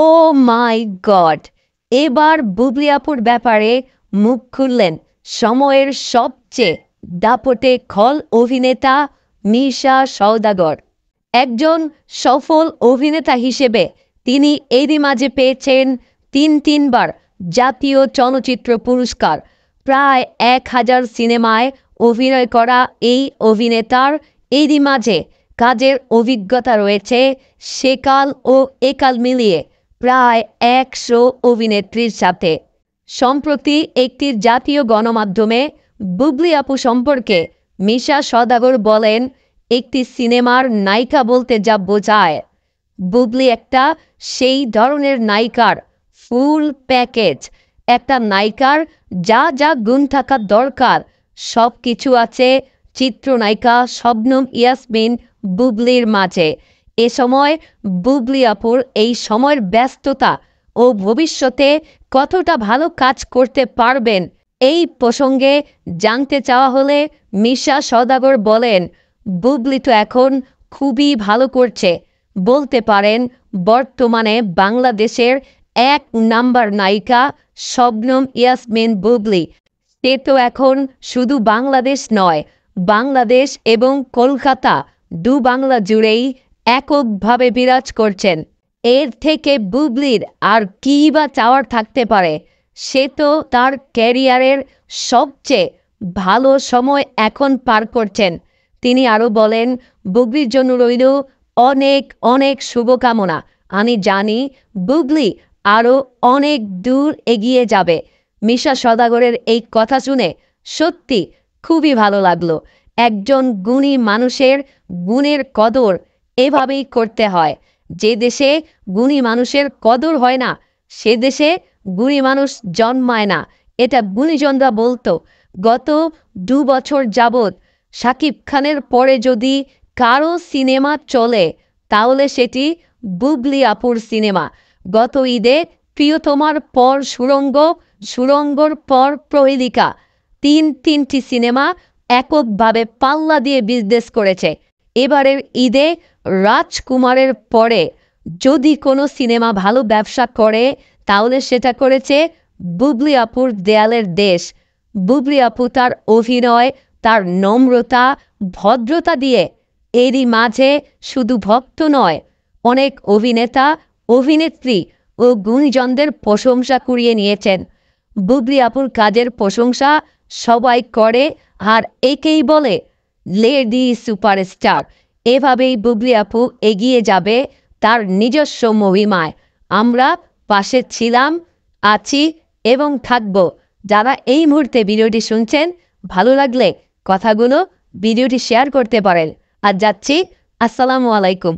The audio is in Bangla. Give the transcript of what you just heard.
ও মাই গড, এবার বুবলি আপুর ব্যাপারে মুখ খুললেন সময়ের সবচেয়ে দাপটে খল অভিনেতা মিশা সওদাগর। একজন সফল অভিনেতা হিসেবে তিনি এরই মাঝে পেয়েছেন তিনবার জাতীয় চলচ্চিত্র পুরস্কার। প্রায় 1000 সিনেমায় অভিনয় করা এই অভিনেতার এরই মাঝে কাজের অভিজ্ঞতা রয়েছে সেকাল ও একাল মিলিয়ে প্রায় 100 অভিনেত্রীর সাথে। সম্প্রতি একটি জাতীয় গণমাধ্যমে বুবলি আপু সম্পর্কে মিশা সওদাগর বলেন, একটি সিনেমার নায়িকা বলতে যা বোঝায়, বুবলি একটা সেই ধরনের নায়িকার ফুল প্যাকেজ। একটা নায়িকার যা যা গুণ থাকা দরকার সব কিছু আছে চিত্রনায়িকা শবনম ইয়াসমিন বুবলির মাঝে। এ সময় বুবলি আপুর এই সময়ের ব্যস্ততা ও ভবিষ্যতে কতটা ভালো কাজ করতে পারবেন এই প্রসঙ্গে জানতে চাওয়া হলে মিশা সওদাগর বলেন, বুবলি তো এখন খুবই ভালো করছে, বলতে পারেন বর্তমানে বাংলাদেশের 1 নাম্বার নায়িকা শবনম ইয়াসমিন বুবলি। সে তো এখন শুধু বাংলাদেশ নয়, বাংলাদেশ এবং কলকাতা দু বাংলা জুড়েই এককভাবে বিরাজ করছেন। এর থেকে বুবলির আর কী বা চাওয়ার থাকতে পারে? সে তো তার ক্যারিয়ারের সবচেয়ে ভালো সময় এখন পার করছেন। তিনি আরও বলেন, বুবলির জন্য রইল অনেক অনেক শুভকামনা। আমি জানি বুবলি আরও অনেক দূর এগিয়ে যাবে। মিশা সওদাগরের এই কথা শুনে সত্যি খুবই ভালো লাগলো। একজন গুণী মানুষের গুণের কদর এভাবেই করতে হয়। যে দেশে গুণী মানুষের কদর হয় না সে দেশে গুণী মানুষ জন্মায় না, এটা গুণীজনরা বলতো। গত 2 বছর যাবৎ শাকিব খানের পরে যদি কারো সিনেমা চলে তাহলে সেটি বুবলি আপুর সিনেমা। গত ঈদে প্রিয়তমার পর সুড়ঙ্গ, সুড়ঙ্গর পর প্রহেলিকা, তিনটি সিনেমা এককভাবে পাল্লা দিয়ে বিজনেস করেছে। এবারের ঈদে রাজকুমারের পরে যদি কোনো সিনেমা ভালো ব্যবসা করে তাহলে সেটা করেছে বুবলি আপুর দেয়ালের দেশ। বুবলি আপু তার অভিনয়, তার নম্রতা, ভদ্রতা দিয়ে এরই মাঝে শুধু ভক্ত নয়, অনেক অভিনেতা, অভিনেত্রী ও গুণীজনদের প্রশংসা কুড়িয়ে নিয়েছেন। বুবলি আপুর কাজের প্রশংসা সবাই করে আর একেই বলে লেডি সুপারস্টার। এভাবেই বুবলি আপু এগিয়ে যাবে তার নিজস্ব মহিমায়। আমরা পাশে ছিলাম, আছি এবং থাকব। যারা এই মুহূর্তে ভিডিওটি শুনছেন, ভালো লাগলে কথাগুলো ভিডিওটি শেয়ার করতে পারেন। আর যাচ্ছি, আসসালামু আলাইকুম।